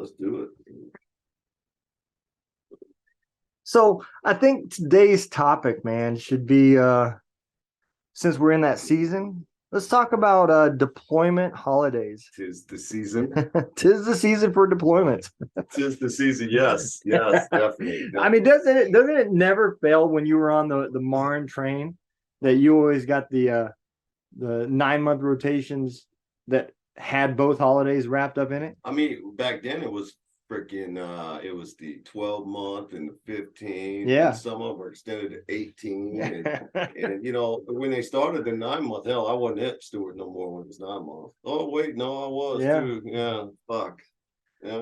let's do it. So I think today's topic, man, should be since we're in that season, let's talk about deployment holidays. Tis the season. Tis the season for deployment. Tis the season. Yes, yes, definitely. I mean, doesn't it never fail when you were on the Marne train that you always got the 9-month rotations that had both holidays wrapped up in it? I mean, back then it was freaking it was the 12-month and the 15. Yeah. And some of them were extended to 18. And you know, when they started the 9-month, hell, I wasn't at Stewart no more when it was 9 months. Oh, wait, no, I was too. Yeah, fuck.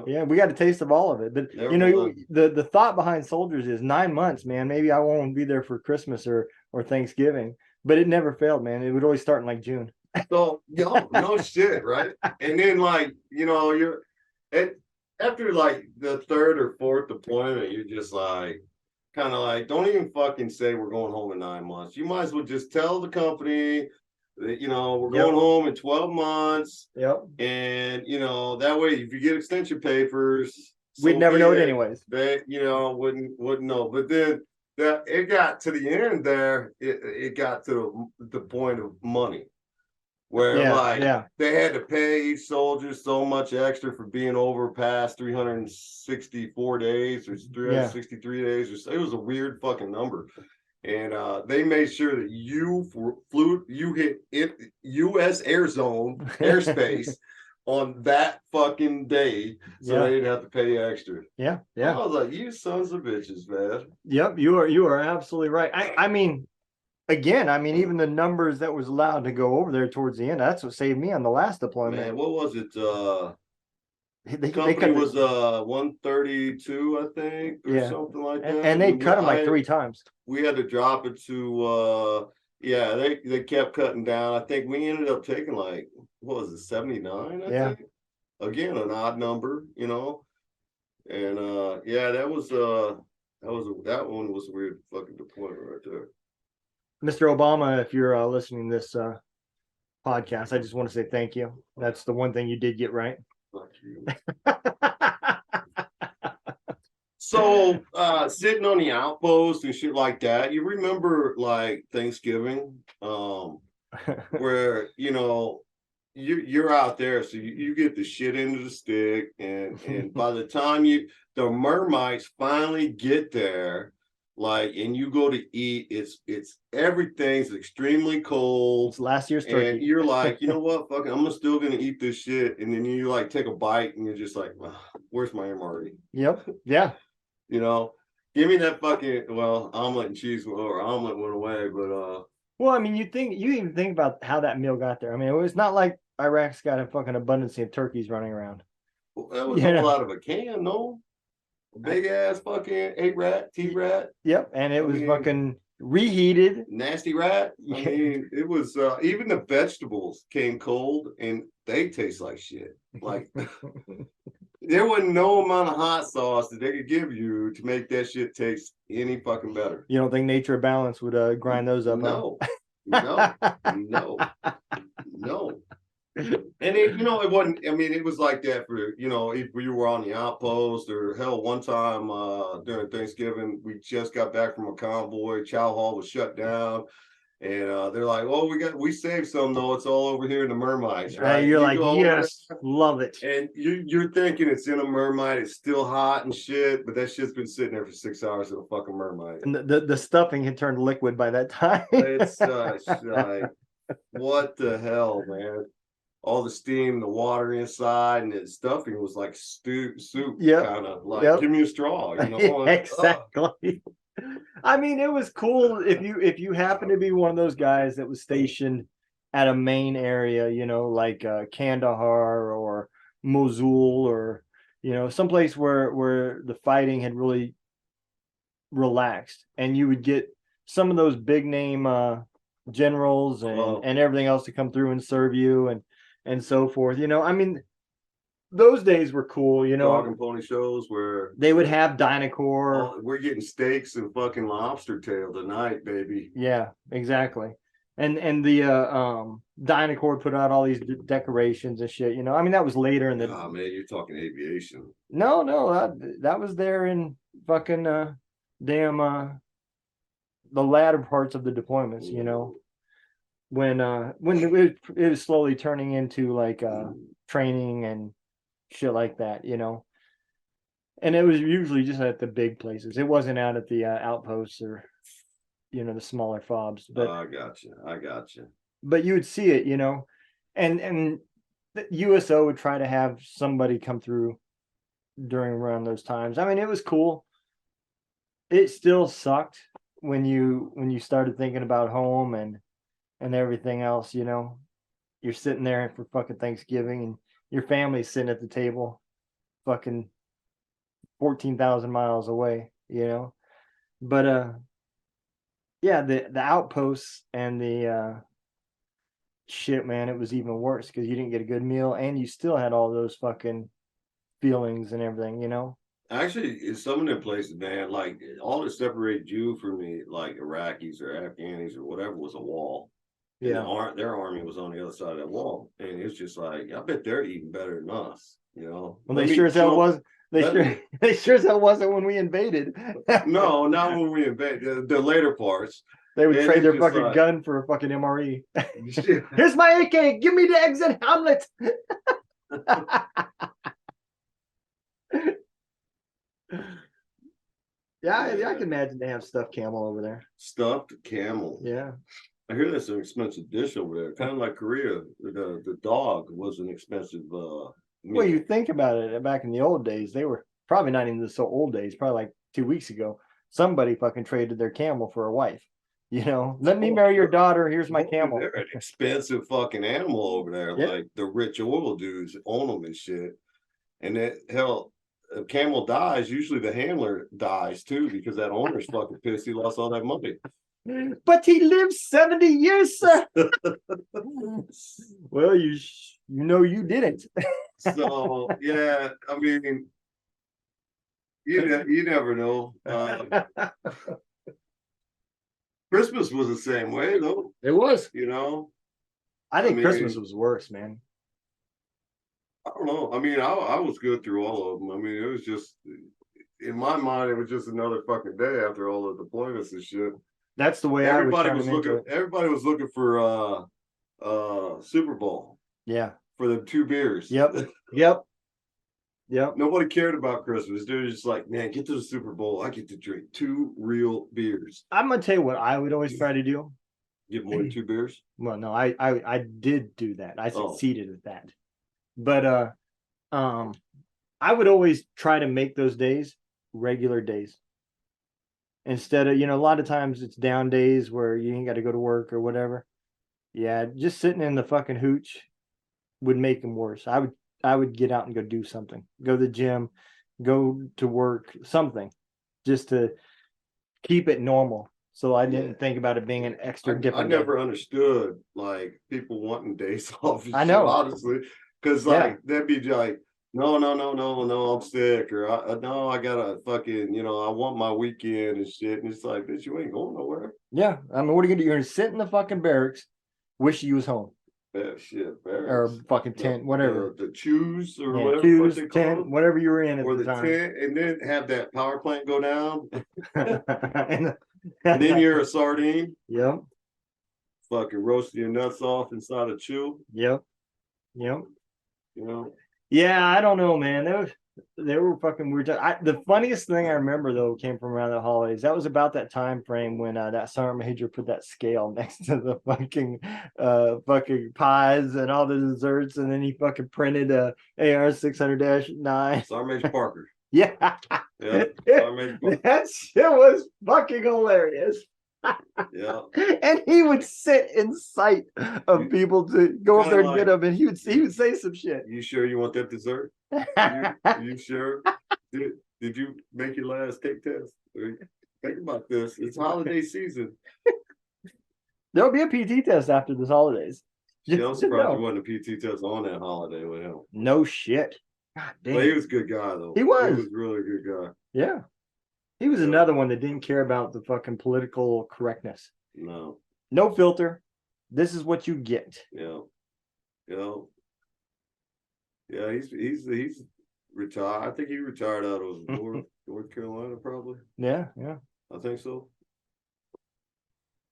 Yeah, we got a taste of all of it. But Never you know, mind. the thought behind soldiers is 9 months, man. Maybe I won't be there for Christmas or Thanksgiving, but it never failed, man. It would always start in like June. So, no shit, right? And then, like, you know, after like the third or fourth deployment, you're just like, kind of like, don't even fucking say we're going home in 9 months. You might as well just tell the company that, you know, we're going home in 12 months. Yep. And, you know, that way, if you get extension papers, we'd never know it anyways. They, you know, wouldn't know. But then that it got to the end there, it got to the point of money. Where they had to pay each soldier so much extra for being over past 364 days or 363 days. It was a weird fucking number. And they made sure that you hit U.S. air zone airspace on that fucking day, so they didn't have to pay extra. Yeah. I was like, you sons of bitches, man. Yep, you are absolutely right. I mean, again, I mean, even the numbers that was allowed to go over there towards the end, that's what saved me on the last deployment. Man, what was it? The company was 132, I think, or something like that. And they cut them like 3 times. We had to drop it to they kept cutting down. I think we ended up taking like, what was it, 79, I think? Again, an odd number, you know. And that one was a weird fucking deployment right there. Mr. Obama, if you're listening to this podcast, I just want to say thank you. That's the one thing you did get right. Fuck you. So sitting on the outpost and shit like that, you remember like Thanksgiving, where you know you're out there, so you get the shit into the stick, and by the time the Mermites finally get there, like, and you go to eat, it's everything's extremely cold. It's last year's turkey. And you're like, you know what, fuck it, I'm still gonna eat this shit. And then you like take a bite and you're just like, where's my MRE? Yep. Yeah. You know, give me that fucking omelet and cheese, or omelet went away, but well, I mean, you even think about how that meal got there. I mean, it was not like Iraq's got a fucking abundance of turkeys running around. That was all out of a can, no? Big ass fucking T-rat. Yep, and it was fucking reheated. Nasty rat. I mean, it was even the vegetables came cold and they taste like shit. Like there wasn't no amount of hot sauce that they could give you to make that shit taste any fucking better. You don't think Nature of Balance would grind those up? No. And it, you know, it wasn't, I mean, it was like that for, you know, if you were on the outpost, or hell, one time during Thanksgiving, we just got back from a convoy. Chow Hall was shut down. And they're like, oh, we saved some though. It's all over here in the Mermites, right? You're like, yes, love it. And you're thinking it's in a Mermite. It's still hot and shit, but that shit's been sitting there for 6 hours in a fucking Mermite. And the stuffing had turned liquid by that time. It's like, what the hell, man? All the steam, the water inside, and the stuffing was like soup, kind of like, give me a straw, you know? Exactly. I mean, it was cool if you happen to be one of those guys that was stationed at a main area, you know, like Kandahar or Mosul, or you know, someplace where the fighting had really relaxed, and you would get some of those big name generals and everything else to come through and serve you and so forth. You know, I mean, those days were cool, you know. Dog and pony shows where they would have Dynacor. We're getting steaks and fucking lobster tail tonight, baby. Yeah, exactly. And the Dynacord put out all these decorations and shit. You know, I mean that was later in the. Oh man, you're talking aviation. No, that was there in fucking damn the latter parts of the deployments. You know, when it was slowly turning into like training and shit like that. You know, and it was usually just at the big places. It wasn't out at the outposts or the smaller fobs. But I got you. But you would see it, and the USO would try to have somebody come through during around those times. I mean, it was cool. It still sucked when you started thinking about home and everything else. You're sitting there for fucking Thanksgiving and your family's sitting at the table, fucking 14,000 miles away. But yeah, the outposts and the shit, man, it was even worse because you didn't get a good meal and you still had all those fucking feelings and everything. Actually, in some of them places, man, like all that separated you from the like Iraqis or Afghanis or whatever was a wall. Yeah. And their army was on the other side of that wall. And it's just like, I bet they're eating better than us, Well, they sure as hell was. They sure as hell wasn't when we invaded. No, not when we invaded. The later parts. They would trade their fucking gun for a fucking MRE. Here's my AK. Give me the exit Hamlet. Yeah, I can imagine they have stuffed camel over there. Stuffed camel. Yeah. I hear that's an expensive dish over there. Kind of like Korea. The dog was an expensive meal. Well, you think about it, back in the old days, they were probably not even so old days, probably like 2 weeks ago. Somebody fucking traded their camel for a wife. Let me marry your daughter. Here's my camel. They're an expensive fucking animal over there. Yeah. Like the rich oil dudes own them and shit. And that hell, a camel dies, usually the handler dies too, because that owner's fucking pissed he lost all that money. But he lived 70 years, sir. Well, you you didn't. So yeah, I mean, you never know. Christmas was the same way though. It was. I think Christmas was worse, man. I don't know. I mean, I was good through all of them. I mean, it was just, in my mind, it was just another fucking day after all the deployments and shit. That's the way everybody was looking. Everybody was looking for Super Bowl. Yeah. For the 2 beers. Yep. Nobody cared about Christmas. They're just like, man, get to the Super Bowl. I get to drink 2 real beers. I'm gonna tell you what I would always try to do. Get more than 2 beers? Well, no, I did do that. I succeeded at that. But I would always try to make those days regular days. Instead of, a lot of times it's down days where you ain't got to go to work or whatever. Yeah, just sitting in the fucking hooch would make them worse. I would get out and go do something. Go to the gym, go to work, something, just to keep it normal. So I didn't think about it being an extra different. I never understood like people wanting days off. I know, honestly, because they'd be like, no, I'm sick, or no, I gotta fucking, I want my weekend and shit. And it's like, bitch, you ain't going nowhere. Yeah, I mean, what are you gonna do? You're gonna sit in the fucking barracks, wish you was home. Yeah, shit, barracks. Or fucking tent, whatever. The choose or whatever. Tent, whatever you were in at the time. Tent, and then have that power plant go down. and then you're a sardine. Yep. Fucking roasting your nuts off inside a chew. Yep. Yeah, I don't know, man. They were fucking weird. The funniest thing I remember though came from around the holidays. That was about that time frame when that sergeant major put that scale next to the fucking pies and all the desserts, and then he fucking printed a AR 600-9. Sergeant Major Parker. Yeah. That shit was fucking hilarious. Yeah. And he would sit in sight of people to go up there and get him, and he would say some shit. You sure you want that dessert? you sure? Did you make your last cake test? Think about this. It's holiday season. There'll be a PT test after this holidays. I'm surprised there wasn't a PT test on that holiday with him. No shit. God damn. But he was a good guy though. He was really a good guy. Yeah. He was another one that didn't care about the fucking political correctness. No filter. this is what you get. Yeah. Yeah, he's retired. I think he retired out of North Carolina, probably. Yeah. I think so.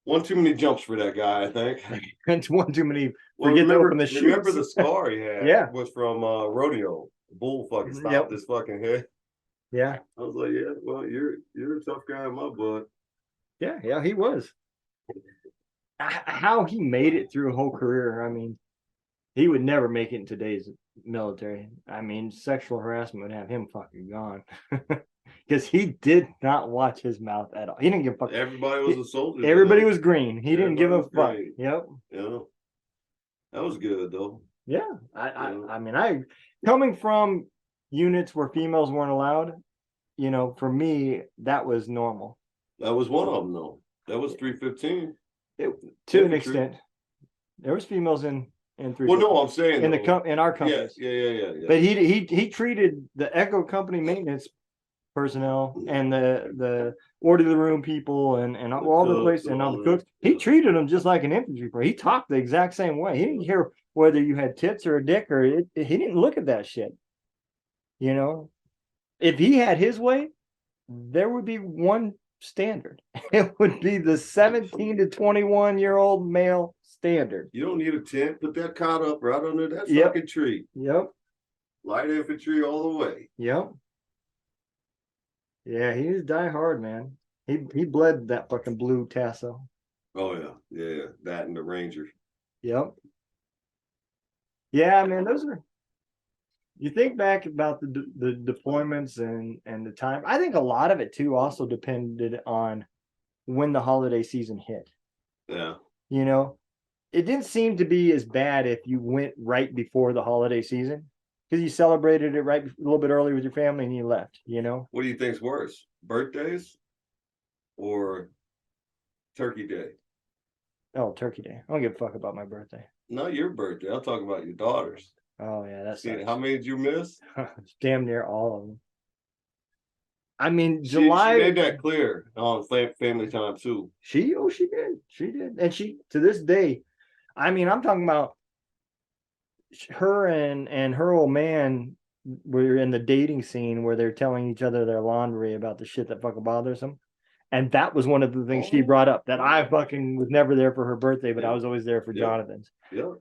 One too many jumps for that guy, I think. It's one too many. Well, remember the scar he had was from rodeo. Bull fucking stopped his fucking head. Yeah. I was like, yeah, well, you're a tough guy in my book. Yeah, he was. How he made it through a whole career, I mean, he would never make it in today's military. I mean, sexual harassment would have him fucking gone. Because he did not watch his mouth at all. He didn't give a fuck. Everybody was a soldier. Everybody was green. He didn't give a fuck. Yep. Yeah. That was good though. Yeah. I mean, coming from units where females weren't allowed, for me, that was normal. That was one of them though. That was 315. To an extent. There was females in 315. Well, no, I'm saying in our companies. Yeah. But he treated the Echo Company maintenance personnel and the order of the room people and all the places and all the cooks. He treated them just like an infantry person. He talked the exact same way. He didn't care whether you had tits or a dick or he didn't look at that shit. If he had his way, there would be one standard. It would be the 17 to 21-year-old male standard. You don't need a tent. Put that cot up right under that fucking tree. Yep. Light infantry all the way. Yep. Yeah, he was die hard, man. He bled that fucking blue tassel. Oh yeah. That and the Ranger. Yep. Yeah, man, those are. You think back about the deployments and the time. I think a lot of it too also depended on when the holiday season hit. Yeah. It didn't seem to be as bad if you went right before the holiday season. Because you celebrated it a little bit early with your family and you left, What do you think's worse? Birthdays or Turkey Day? Oh, Turkey Day. I don't give a fuck about my birthday. Not your birthday. I'm talking about your daughter's. Oh, yeah. That's how many did you miss? Damn near all of them. I mean, July. She made that clear on family time, too. She did. She did. And to this day, I mean, I'm talking about her and her old man were in the dating scene where they're telling each other their laundry about the shit that fucking bothers them. And that was one of the things she brought up, that I fucking was never there for her birthday, but I was always there for Jonathan's. Yeah.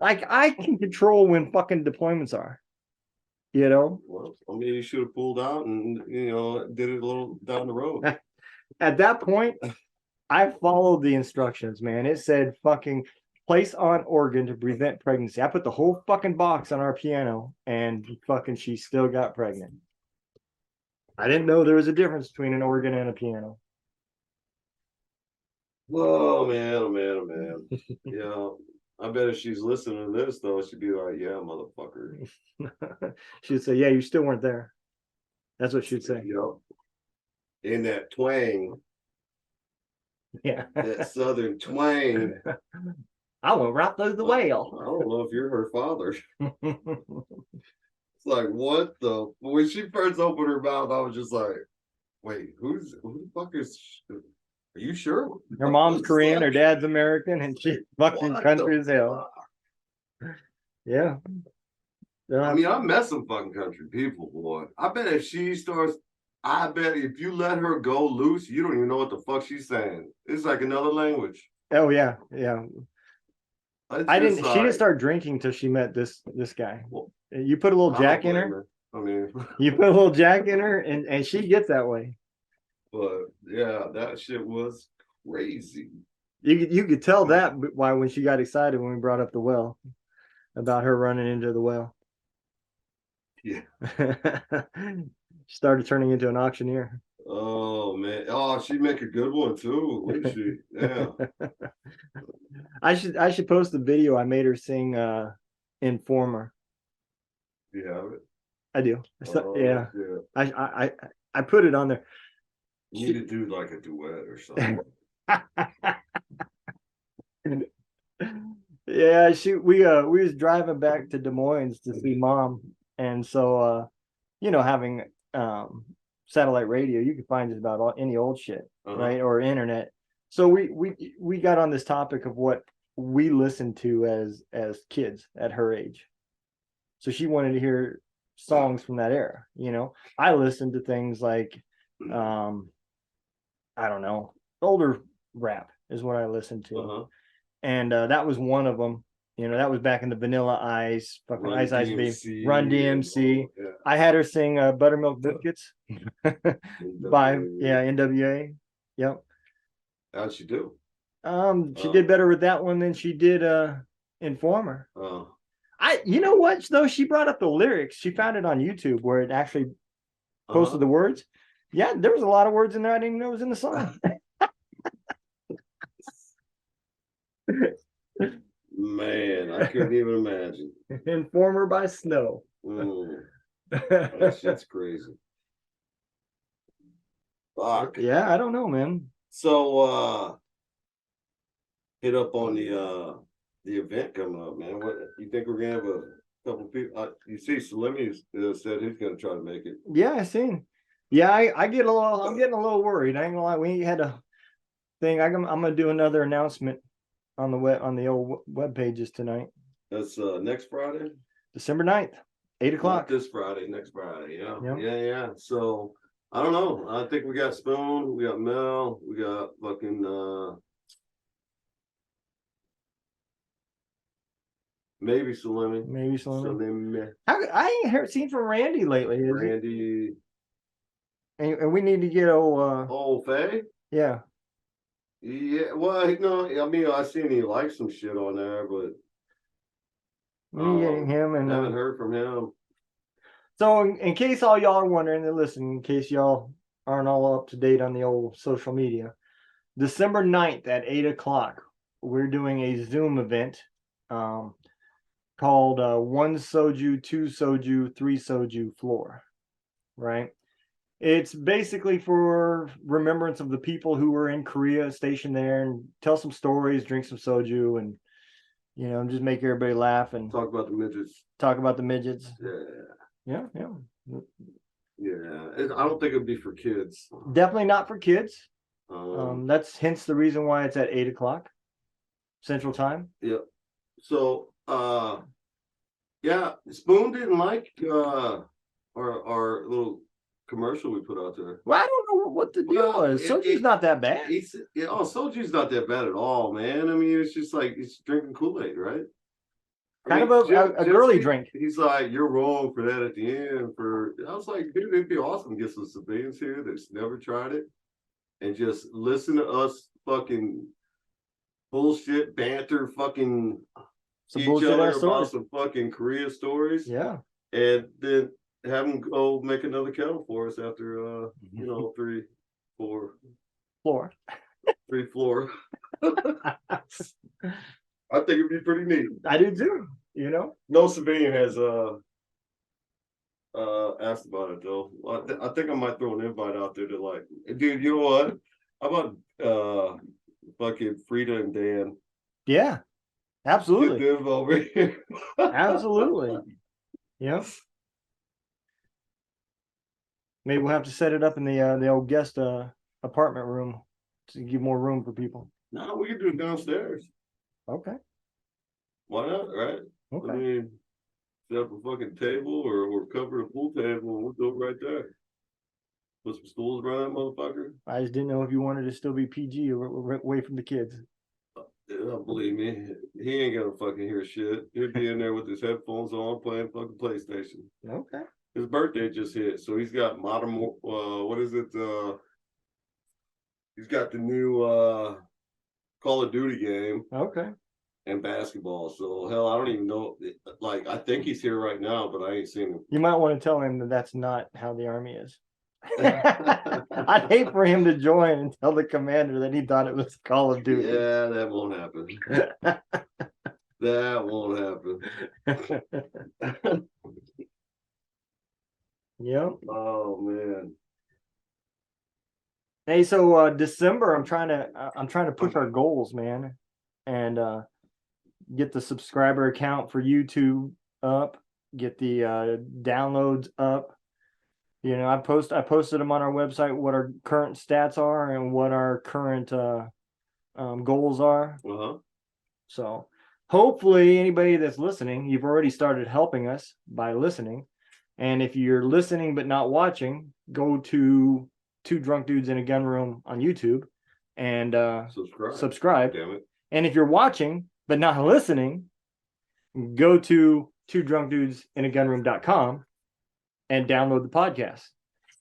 Like, I can control when fucking deployments are, Well, I mean, you should have pulled out and, did it a little down the road. At that point, I followed the instructions, man. It said fucking place on organ to prevent pregnancy. I put the whole fucking box on our piano and fucking she still got pregnant. I didn't know there was a difference between an organ and a piano. Oh man. Yeah. I bet if she's listening to this though, she'd be like, yeah, motherfucker. She'd say, yeah, you still weren't there. That's what she'd say. In that twang. Yeah. That southern twang. I went right through the whale. I don't know if you're her father. It's like, what the? When she first opened her mouth, I was just like, wait, who the fuck is? Are you sure? Her mom's Korean, her dad's American, and she's fucking country as hell. Yeah. I mean, I met some fucking country people, boy. I bet if you let her go loose, you don't even know what the fuck she's saying. It's like another language. Oh yeah. She didn't start drinking till she met this guy. Well, you put a little Jack in her. I mean, you put a little Jack in her, and she gets that way. But yeah, that shit was crazy. You could tell that why when she got excited when we brought up the well, about her running into the well. Yeah. She started turning into an auctioneer. Oh man! Oh, she'd make a good one too, wouldn't she? Yeah. I should post the video I made her sing Informer. You have it? I do. Yeah. I put it on there. You need to do like a duet or something. Yeah, we was driving back to Des Moines to see Mom, and so having satellite radio, you can find just about any old shit, right, or internet. So we got on this topic of what we listened to as kids at her age. So she wanted to hear songs from that era. I listened to things like I don't know, older rap is what I listened to. And that was one of them. That was back in the Vanilla Ice, fucking Run Ice Baby, DMC, Run DMC. I had her sing Buttermilk Biscuits by NWA. Yep. How'd she do? She did better with that one than she did Informer. You know what though? She brought up the lyrics. She found it on YouTube where it actually posted the words. Yeah, there was a lot of words in there I didn't even know was in the song. Man, I couldn't even imagine. Informer by Snow. That shit's crazy. Fuck. Yeah, I don't know, man. So hit up on the event coming up, man. What you think we're gonna have a couple people? You see, Salemi said he's gonna try to make it. Yeah, I seen. Yeah, I'm getting a little worried. I ain't gonna lie. We had a thing. I'm gonna do another announcement on the old web pages tonight. That's next Friday, December 9th, 8:00. Not this Friday, next Friday. Yeah. So I don't know. I think we got Spoon, we got Mel, we got fucking maybe Salemi. I ain't seen from Randy lately. Randy. And we need to get old Faye. Yeah. Yeah. Well, no. I mean, I seen he liked some shit on there, but him and haven't heard from him. So, in case all y'all are wondering, and listen, in case y'all aren't all up to date on the old social media, December 9th at 8:00, we're doing a Zoom event called 1 Soju, 2 Soju, 3 Soju Floor, right? It's basically for remembrance of the people who were in Korea stationed there and tell some stories, drink some soju, and just make everybody laugh and talk about the midgets. Yeah. I don't think it'd be for kids. Definitely not for kids. That's hence the reason why it's at 8:00 Central Time. Yep. So Spoon didn't like our little commercial we put out there. Well, I don't know what the deal was. Soju's not that bad. Soju's not that bad at all, man. I mean, it's just like it's drinking Kool-Aid, right? Kind of a girly drink. He's like, you're wrong for that at the end. I was like, dude, it'd be awesome to get some civilians here that's never tried it and just listen to us fucking bullshit banter, fucking some each other about some fucking Korea stories. Yeah. And then have them go make another kettle for us after 3 floor. I think it'd be pretty neat. I do too. No civilian has asked about it though. I think I might throw an invite out there to like, dude, you know what? How about fucking Frida and Dan? Yeah, absolutely. Get them over here. Absolutely. Yeah. Maybe we'll have to set it up in the old guest apartment room to give more room for people. No, we can do it downstairs. Okay. Why not? Right? Okay. I mean, set up a fucking table or cover a pool table and we'll do it right there. Put some stools around that motherfucker. I just didn't know if you wanted to still be PG or away from the kids. Believe me, he ain't gonna fucking hear shit. He'll be in there with his headphones on playing fucking PlayStation. Okay. His birthday just hit, so he's got modern. What is it? He's got the new Call of Duty game. Okay. And basketball. So hell, I don't even know. Like, I think he's here right now, but I ain't seen him. You might want to tell him that that's not how the Army is. I'd hate for him to join and tell the commander that he thought it was Call of Duty. Yeah, that won't happen. That won't happen. Yep. Oh man. Hey, so December, I'm trying to push our goals, man, and get the subscriber count for YouTube up, get the downloads up. I posted them on our website what our current stats are and what our current goals are. So hopefully anybody that's listening, you've already started helping us by listening. And if you're listening but not watching, go to Two Drunk Dudes in a Gun Room on YouTube and subscribe. Damn it. And if you're watching but not listening, go to twodrunkdudesinagagunroom.com and download the podcast.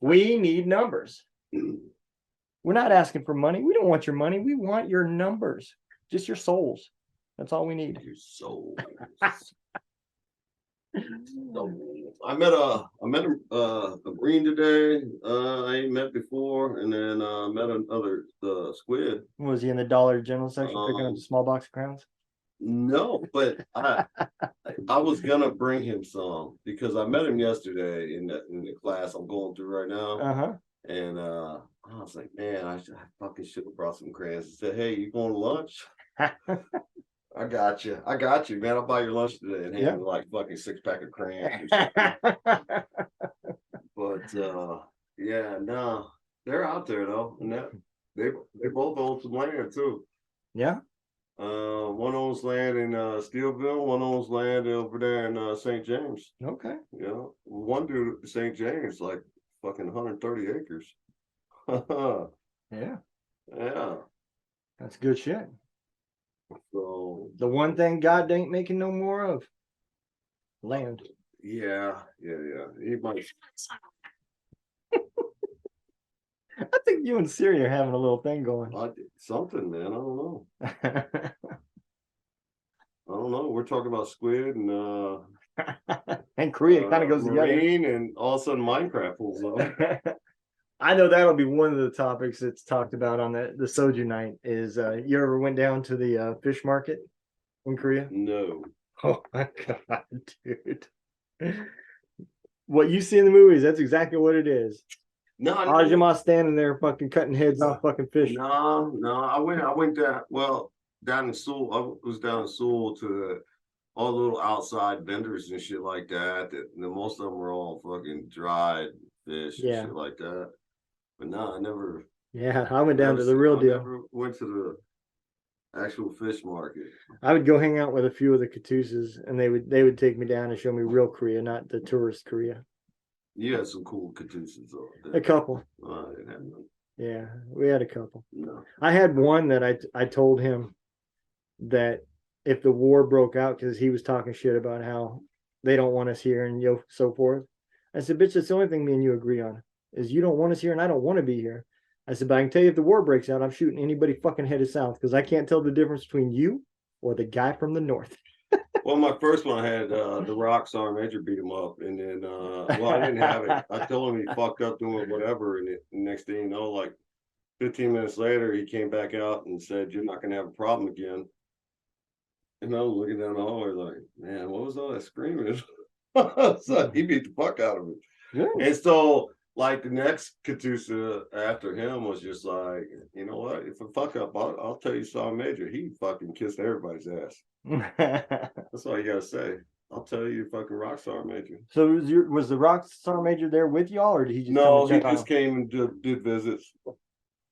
We need numbers. We're not asking for money. We don't want your money. We want your numbers. Just your souls. That's all we need. Your souls. I met a Marine today. I ain't met before, and then met another squid. Was he in the Dollar General section picking up the small box of crowns? No, but I was gonna bring him some because I met him yesterday in the class I'm going through right now. And I was like, man, I fucking should have brought some crayons. I said, hey, you going to lunch? I got you, man. I'll buy your lunch today and hand you like fucking 6-pack of crayons. But yeah, no, they're out there though, and they both own some land too. Yeah. One owns land in Steelville, one owns land over there in St. James. Okay. You know, one dude St. James like fucking 130 acres. Yeah. Yeah. That's good shit. So the one thing God ain't making no more of, land. Yeah. He might. I think you and Siri are having a little thing going. Something, man. I don't know. I don't know. We're talking about squid and and Korea kind of goes Marine together. And all of a sudden Minecraft pulls up. I know that'll be one of the topics that's talked about on the soju night. Is you ever went down to the fish market in Korea? No. Oh my god, dude! What you see in the movies, that's exactly what it is. No, Ajima standing there fucking cutting heads off fucking fish. No. I went down. Well, down in Seoul. I was down in Seoul to all the little outside vendors and shit like that. Most of them were all fucking dried fish and shit like that. But no, I never. Yeah, I went down to the real deal. I never went to the actual fish market. I would go hang out with a few of the Katusas, and they would take me down and show me real Korea, not the tourist Korea. You had some cool Katusas though. A couple. I didn't have none. Yeah, we had a couple. No. I had one that I told him that if the war broke out, because he was talking shit about how they don't want us here and so forth. I said, bitch, that's the only thing me and you agree on, is you don't want us here and I don't want to be here. I said, but I can tell you if the war breaks out, I'm shooting anybody fucking headed south because I can't tell the difference between you or the guy from the north. Well, my first one I had the rock star Major beat him up, and then I didn't have it. I told him he fucked up doing whatever, and the next thing you know, like 15 minutes later, he came back out and said, "You're not gonna have a problem again." And I was looking down the hallway like, man, what was all that screaming? So he beat the fuck out of it. Good. And so, like, the next Katusa after him was just like, you know what? If I fuck up, I'll tell you Sergeant Major. He fucking kissed everybody's ass. That's all you gotta say. I'll tell you fucking Rockstar Major. So was the Rockstar Major there with y'all, or did he just No, he just came and did visits.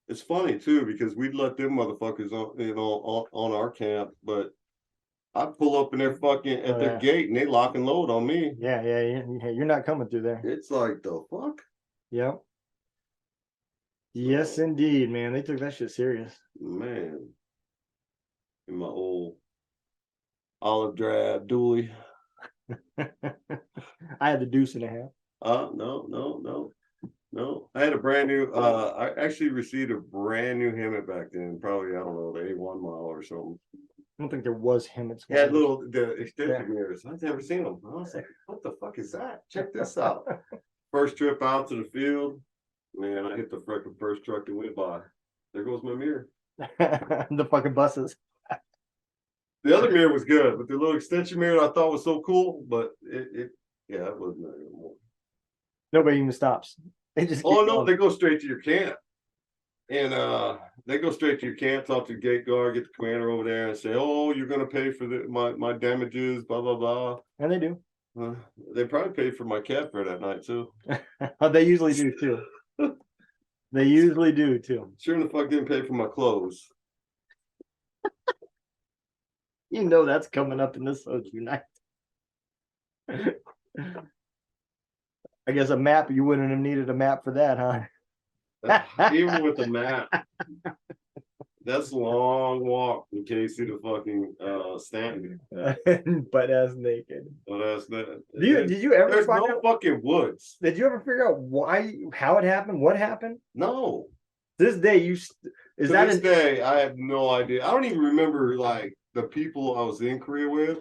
It's funny too because we'd let them motherfuckers on our camp, but I'd pull up in their fucking at their gate and they lock and load on me. Yeah, you're not coming through there. It's like the fuck. Yep. Yes, indeed, man. They took that shit serious. Man. In my old olive drab dually. I had the deuce and a half. No. I had a brand new I actually received a brand new helmet back then, probably I don't know, the A1 model or something. I don't think there was helmets. It had the extension mirrors. I've never seen them. I was like, what the fuck is that? Check this out. First trip out to the field, man, I hit the fucking first truck that went by. There goes my mirror. The fucking buses. The other mirror was good, but the little extension mirror I thought was so cool, but it wasn't there anymore. Nobody even stops. They just they go straight to your camp. And they go straight to your camp, talk to the gate guard, get the commander over there and say, oh, you're gonna pay for my damages, blah blah blah. And they do. They probably paid for my cat fare that night too. They usually do too. They usually do too. Sure in the fuck didn't pay for my clothes. You know that's coming up in this soju night. I guess a map, you wouldn't have needed a map for that, huh? Even with the map, that's a long walk in case you the fucking Stanton. Butt ass naked. But that's that. Did you ever There's find no out? fucking woods. Did you ever figure out how it happened, what happened? No. This day, This day, I have no idea. I don't even remember like the people I was in Korea with.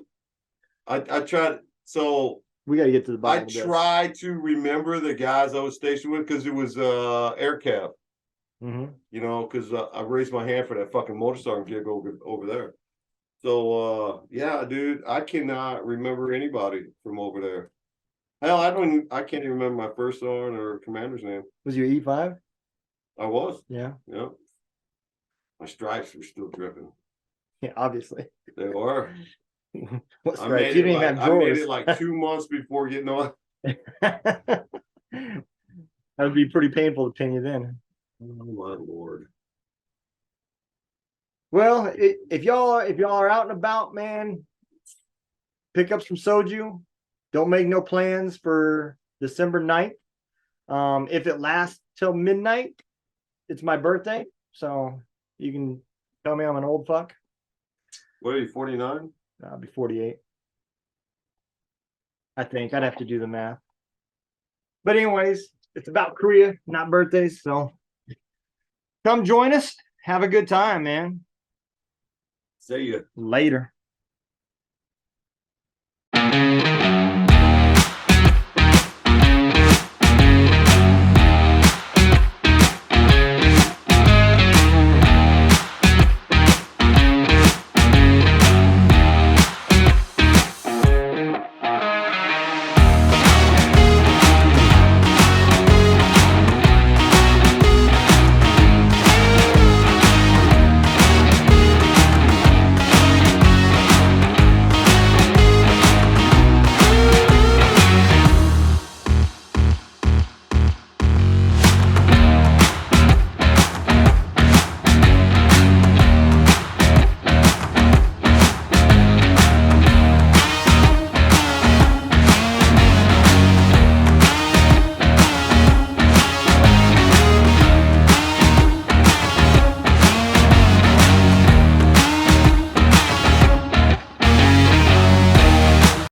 I tried. So we got to get to the bottom. I tried to remember the guys I was stationed with because it was air cab. Mm-hmm. You know, because I raised my hand for that fucking motorcycle gig over there. So yeah, dude, I cannot remember anybody from over there. Hell, I can't even remember my first sergeant or commander's name. Was your E5? I was. Yeah. Yeah. My stripes were still dripping. Yeah, obviously. They were. What stripes? You didn't even have drawers. I made it like 2 months before getting on. That would be pretty painful to pin you then. Oh my Lord. Well, if y'all are out and about, man, pick up some soju. Don't make no plans for December 9th. If it lasts till midnight, it's my birthday. So you can tell me I'm an old fuck. What are you, 49? I'll be 48. I think I'd have to do the math. But anyways, it's about Korea, not birthdays. So come join us. Have a good time, man. See ya. Later.